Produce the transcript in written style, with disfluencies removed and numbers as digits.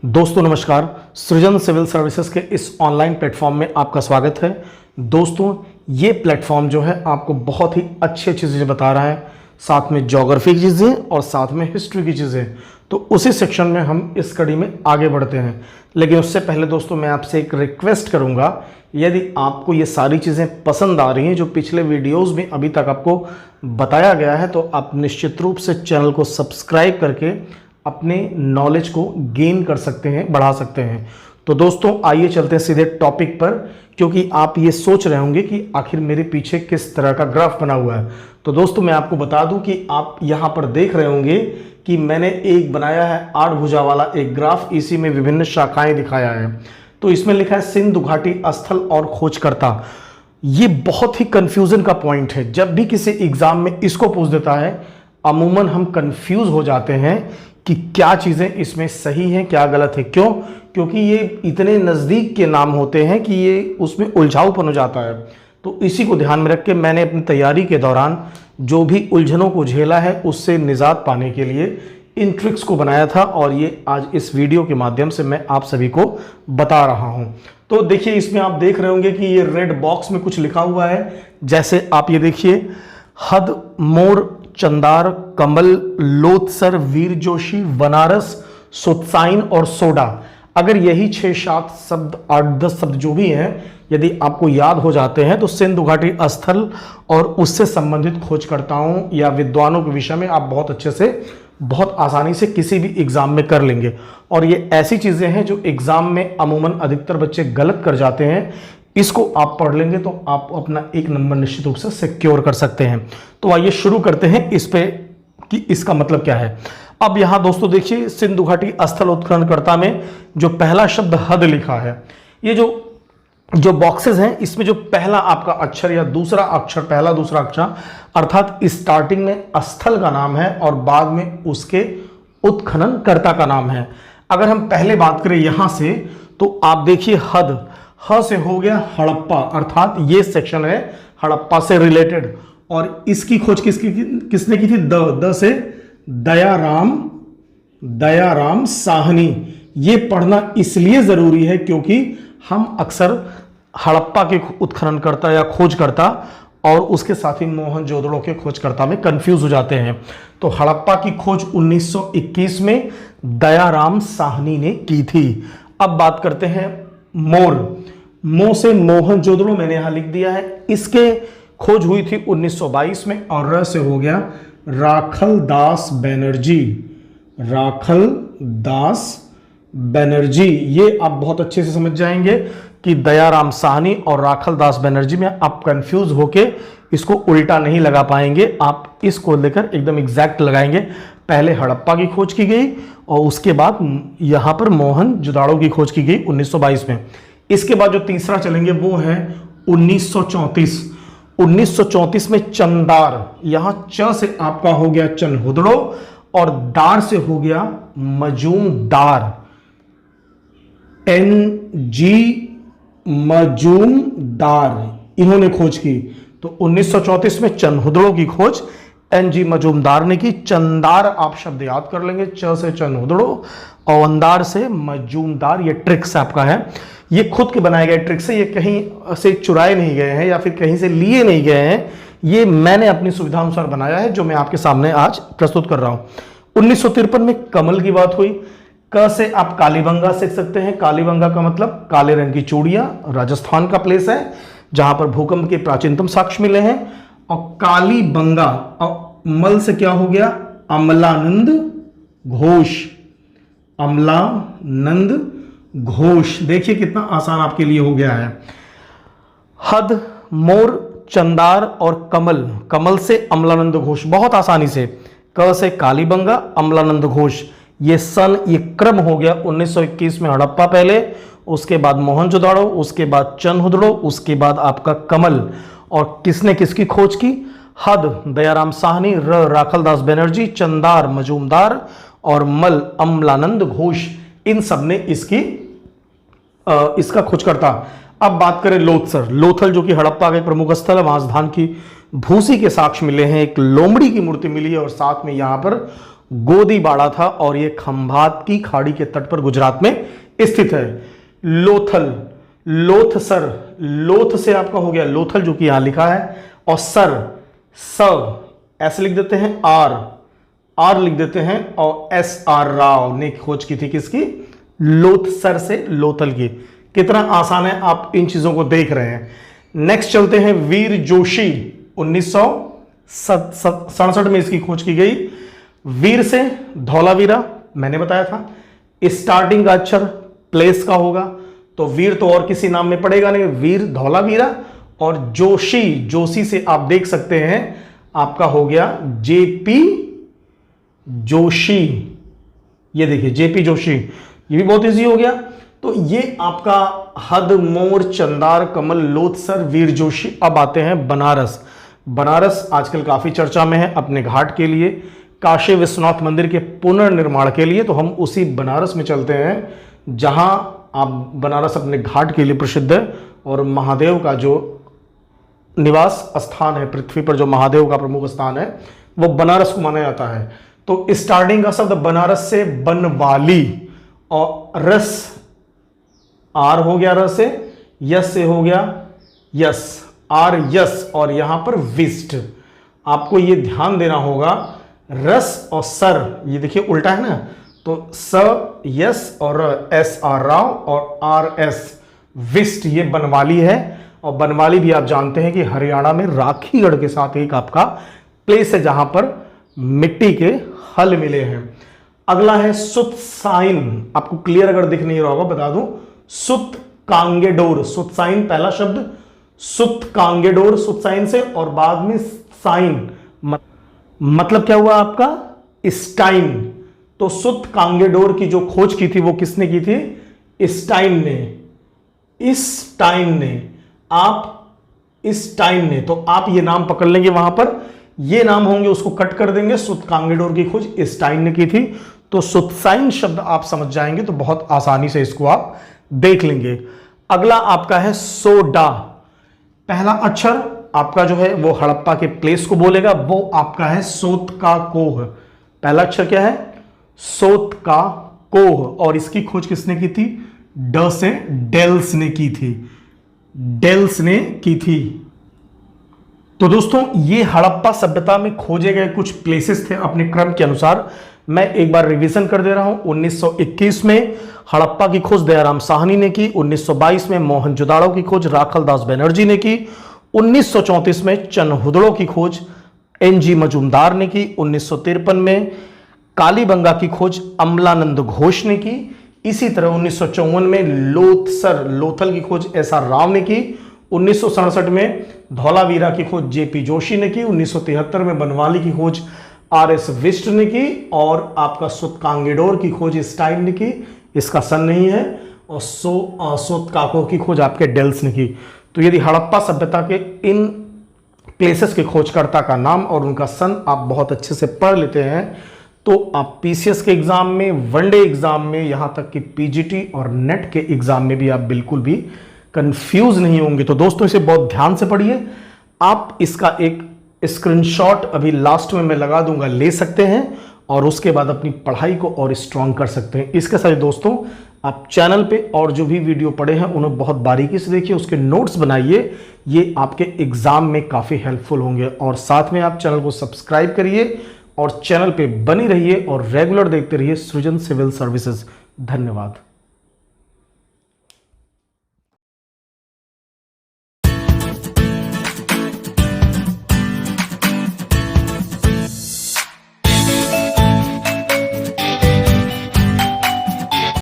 दोस्तों नमस्कार। सृजन सिविल सर्विसेज के इस ऑनलाइन प्लेटफॉर्म में आपका स्वागत है। दोस्तों ये प्लेटफॉर्म जो है आपको बहुत ही अच्छी अच्छी चीज़ें बता रहा है, साथ में ज्योग्राफी की चीज़ें और साथ में हिस्ट्री की चीज़ें। तो उसी सेक्शन में हम इस कड़ी में आगे बढ़ते हैं, लेकिन उससे पहले दोस्तों मैं आपसे एक रिक्वेस्ट करूंगा, यदि आपको ये सारी चीज़ें पसंद आ रही हैं जो पिछले वीडियोज़ में अभी तक आपको बताया गया है, तो आप निश्चित रूप से चैनल को सब्सक्राइब करके अपने नॉलेज को गेन कर सकते हैं, बढ़ा सकते हैं। तो दोस्तों आइए चलते हैं सीधे टॉपिक पर, क्योंकि आप ये सोच रहे होंगे कि आखिर मेरे पीछे किस तरह का ग्राफ बना हुआ है। तो दोस्तों मैं आपको बता दूं कि आप यहां पर देख रहे होंगे कि मैंने एक बनाया है 8 भुजा वाला एक ग्राफ, इसी में विभिन्न शाखाएं दिखाया है। तो इसमें लिखा है सिंधु घाटी स्थल और खोजकर्ता। ये बहुत ही कंफ्यूजन का पॉइंट है। जब भी किसी एग्जाम में इसको पूछ देता है, अमूमन हम कंफ्यूज हो जाते हैं कि क्या चीज़ें इसमें सही हैं, क्या गलत है। क्यों? क्योंकि ये इतने नज़दीक के नाम होते हैं कि ये उसमें उलझाऊपन हो जाता है। तो इसी को ध्यान में रख के मैंने अपनी तैयारी के दौरान जो भी उलझनों को झेला है उससे निजात पाने के लिए इन ट्रिक्स को बनाया था, और ये आज इस वीडियो के माध्यम से मैं आप सभी को बता रहा हूँ। तो देखिए इसमें आप देख रहे होंगे कि ये रेड बॉक्स में कुछ लिखा हुआ है। जैसे आप ये देखिए, हद, मोर, चंदार, कमल, लोथसर, वीर जोशी, बनारस, सुतसाइन और सोडा। अगर यही 6-7 शब्द, 8-10 शब्द जो भी हैं, यदि आपको याद हो जाते हैं तो सिंधु घाटी स्थल और उससे संबंधित खोजकर्ताओं या विद्वानों के विषय में आप बहुत अच्छे से, बहुत आसानी से किसी भी एग्जाम में कर लेंगे। और ये ऐसी चीजें हैं जो एग्जाम में अमूमन अधिकतर बच्चे गलत कर जाते हैं। इसको आप पढ़ लेंगे तो आप अपना 1 नंबर निश्चित रूप से सिक्योर कर सकते हैं। तो आइए शुरू करते हैं इस पे कि इसका मतलब क्या है। अब यहां दोस्तों देखिए, सिंधु घाटी स्थल उत्खननकर्ता में जो पहला शब्द हद लिखा है, ये जो बॉक्सेस हैं इसमें जो पहला आपका अक्षर या दूसरा अक्षर, पहला दूसरा अक्षर, अर्थात स्टार्टिंग में स्थल का नाम है और बाद में उसके उत्खननकर्ता का नाम है। अगर हम पहले बात करें यहां से, तो आप देखिए हद, ह से हो गया हड़प्पा, अर्थात ये सेक्शन है हड़प्पा से रिलेटेड। और इसकी खोज किसने की थी? द से दयाराम साहनी। ये पढ़ना इसलिए जरूरी है क्योंकि हम अक्सर हड़प्पा के उत्खननकर्ता या खोजकर्ता और उसके साथ ही मोहनजोदड़ो के खोजकर्ता में कंफ्यूज हो जाते हैं। तो हड़प्पा की खोज 1921 में दयाराम साहनी ने की थी। अब बात करते हैं मोर। मो से मोहनजोदड़ो मैंने यहां लिख दिया है। इसके खोज हुई थी 1922 में, और र से हो गया राखल दास बनर्जी। ये आप बहुत अच्छे से समझ जाएंगे कि दयाराम साहनी और राखल दास बनर्जी में आप कंफ्यूज होके इसको उल्टा नहीं लगा पाएंगे। आप इसको लेकर एकदम एग्जैक्ट लगाएंगे। पहले हड़प्पा की खोज की गई और उसके बाद यहां पर मोहनजोदड़ो की खोज की गई 1922 में। इसके बाद जो तीसरा चलेंगे वो है 1934। 1934 में चंदार, यहां च से आपका हो गया चनहुदड़ो और दार से हो गया मजूमदार, NG मजूमदार, इन्होंने खोज की। तो 1934 में चनहुदड़ो की खोज NG मजूमदार ने की। चंदार आप शब्द याद कर लेंगे, च से चनहुदड़ो और अंदार से मजूमदार। ये ट्रिक्स आपका है, ये खुद के बनाए गए ट्रिक्स है, ये कहीं से चुराए नहीं गए हैं या फिर कहीं से लिए नहीं गए हैं। ये मैंने अपनी सुविधा अनुसार बनाया है, जो मैं आपके सामने आज प्रस्तुत कर रहा हूं। 1953 में कमल की बात हुई। क से आप कालीबंगा सीख सकते हैं। कालीबंगा का मतलब काले रंग की चूड़ियां, राजस्थान का प्लेस है जहां पर भूकंप के प्राचीनतम साक्ष्य मिले हैं। और कालीबंगा, और मल से क्या हो गया? अमलानंद घोष। देखिए कितना आसान आपके लिए हो गया है। हद, मोर, चंदार और कमल से अमलानंद घोष, बहुत आसानी से। क से कालीबंगा, अमलानंद घोष। ये क्रम हो गया 1921 में हड़प्पा पहले, उसके बाद मोहनजोदड़ो, उसके बाद चनहुदड़ो, उसके बाद आपका कमल। और किसने किसकी खोज की? हद दयाराम साहनी, र राखल दास बनर्जी, चंदार मजूमदार और मल अमलानंद घोष। इन सब ने इसका खोज करता। अब बात करें लोथल, जो कि हड़प्पा का एक प्रमुख स्थल है। वहां धान की भूसी के साक्ष्य मिले हैं, एक लोमड़ी की मूर्ति मिली है और साथ में यहां पर गोदीबाड़ा था और यह खंभात की खाड़ी के तट पर गुजरात में स्थित है। लोथल, लोथसर, लोथ से आपका हो गया लोथल जो कि यहां लिखा है, और सर, सब ऐसे लिख देते हैं, आर लिख देते हैं, और एस आर राव ने खोज की थी किसकी? लोथसर से लोथल की। कितना आसान है, आप इन चीजों को देख रहे हैं। नेक्स्ट चलते हैं, वीर जोशी, 1967 में इसकी खोज की गई। वीर से धौलावीरा मैंने बताया था। स्टार्टिंग का अक्षर प्लेस का होगा, तो वीर तो और किसी नाम में पड़ेगा नहीं, वीर धौलावीरा। और जोशी, जोशी से आप देख सकते हैं आपका हो गया जेपी जोशी। ये देखिए जेपी जोशी, ये भी बहुत इजी हो गया। तो ये आपका हदमोर, चंदार, कमल, लोथसर, वीर जोशी। अब आते हैं बनारस। बनारस आजकल काफी चर्चा में है अपने घाट के लिए, काशी विश्वनाथ मंदिर के पुनर्निर्माण के लिए। तो हम उसी बनारस में चलते हैं जहां आप, बनारस अपने घाट के लिए प्रसिद्ध है और महादेव का जो निवास स्थान है, पृथ्वी पर जो महादेव का प्रमुख स्थान है, वो बनारस को माना जाता है। तो स्टार्टिंग का शब्द बनारस से बनवाली, और रस, आर हो गया रस से, यस से हो गया यस, आर यस, और यहां पर विस्ट। आपको ये ध्यान देना होगा, रस और सर ये देखिए उल्टा है ना, तो स यस और एस आर राव और आर एस विस्ट, ये बनवाली है। और बनवाली भी आप जानते हैं कि हरियाणा में राखीगढ़ के साथ एक आपका प्लेस है जहां पर मिट्टी के हल मिले हैं। अगला है सुतसाइन। आपको क्लियर अगर दिख नहीं रहा होगा बता दूं, सुत कांगेडोर, सुतसाइन पहला शब्द, सुत कांगेडोर सुतसाइन से, और बाद में साइन मतलब क्या हुआ आपका? स्टाइन। तो सुत कांगेडोर की जो खोज की थी वो किसने की थी? स्टाइन ने, स्टाइन ने, आप स्टाइन ने। तो आप ये नाम पकड़ लेंगे, वहां पर ये नाम होंगे उसको कट कर देंगे। सुत कांगेडोर की खोज स्टाइन ने की थी। तो सुतसाइन शब्द आप समझ जाएंगे तो बहुत आसानी से इसको आप देख लेंगे। अगला आपका है सोडा। पहला अक्षर आपका जो है वो हड़प्पा के प्लेस को बोलेगा, वो आपका है सोत का कोह। पहला अक्षर क्या है? सोत का कोह। और इसकी खोज किसने की थी? ड से डेल्स ने की थी, डेल्स ने की थी। तो दोस्तों ये हड़प्पा सभ्यता में खोजे गए कुछ प्लेसेस थे अपने क्रम के अनुसार। मैं एक बार रिवीजन कर दे रहा हूं। 1921 में हड़प्पा की खोज दयाराम साहनी ने की। 1922 में मोहनजोदाड़ो की खोज राखल दास बनर्जी ने की। 1934 में चनहुदड़ो की खोज एनजी मजूमदार ने की। 1953 में कालीबंगा की खोज अमलानंद घोष ने की। इसी तरह 1954 में लोथसर, लोथल की खोज एसआर राव ने की। 1967 में धौलावीरा की खोज जेपी जोशी ने की। 1973 में बनवाली की खोज आरएस विस्ट ने की। और आपका सुतकांगेडोर की खोज स्टाइन ने की, इसका सन नहीं है। और सोतकाको की खोज आपके डेल्स ने की। तो यदि हड़प्पा सभ्यता के इन प्लेसेस के खोजकर्ता का नाम और उनका सन आप बहुत अच्छे से पढ़ लेते हैं तो आप पीसीएस के एग्जाम में, वनडे एग्जाम में, यहां तक कि पीजीटी और नेट के एग्जाम में भी आप बिल्कुल भी कंफ्यूज नहीं होंगे। तो दोस्तों इसे बहुत ध्यान से पढ़िए। आप इसका एक स्क्रीनशॉट अभी लास्ट में मैं लगा दूंगा, ले सकते हैं और उसके बाद अपनी पढ़ाई को और स्ट्रांग कर सकते हैं। इसके साथ दोस्तों आप चैनल पे और जो भी वीडियो पढ़े हैं उन्हें बहुत बारीकी से देखिए, उसके नोट्स बनाइए, ये आपके एग्जाम में काफ़ी हेल्पफुल होंगे। और साथ में आप चैनल को सब्सक्राइब करिए और चैनल पे बनी रहिए और रेगुलर देखते रहिए सृजन सिविल सर्विसेज। धन्यवाद।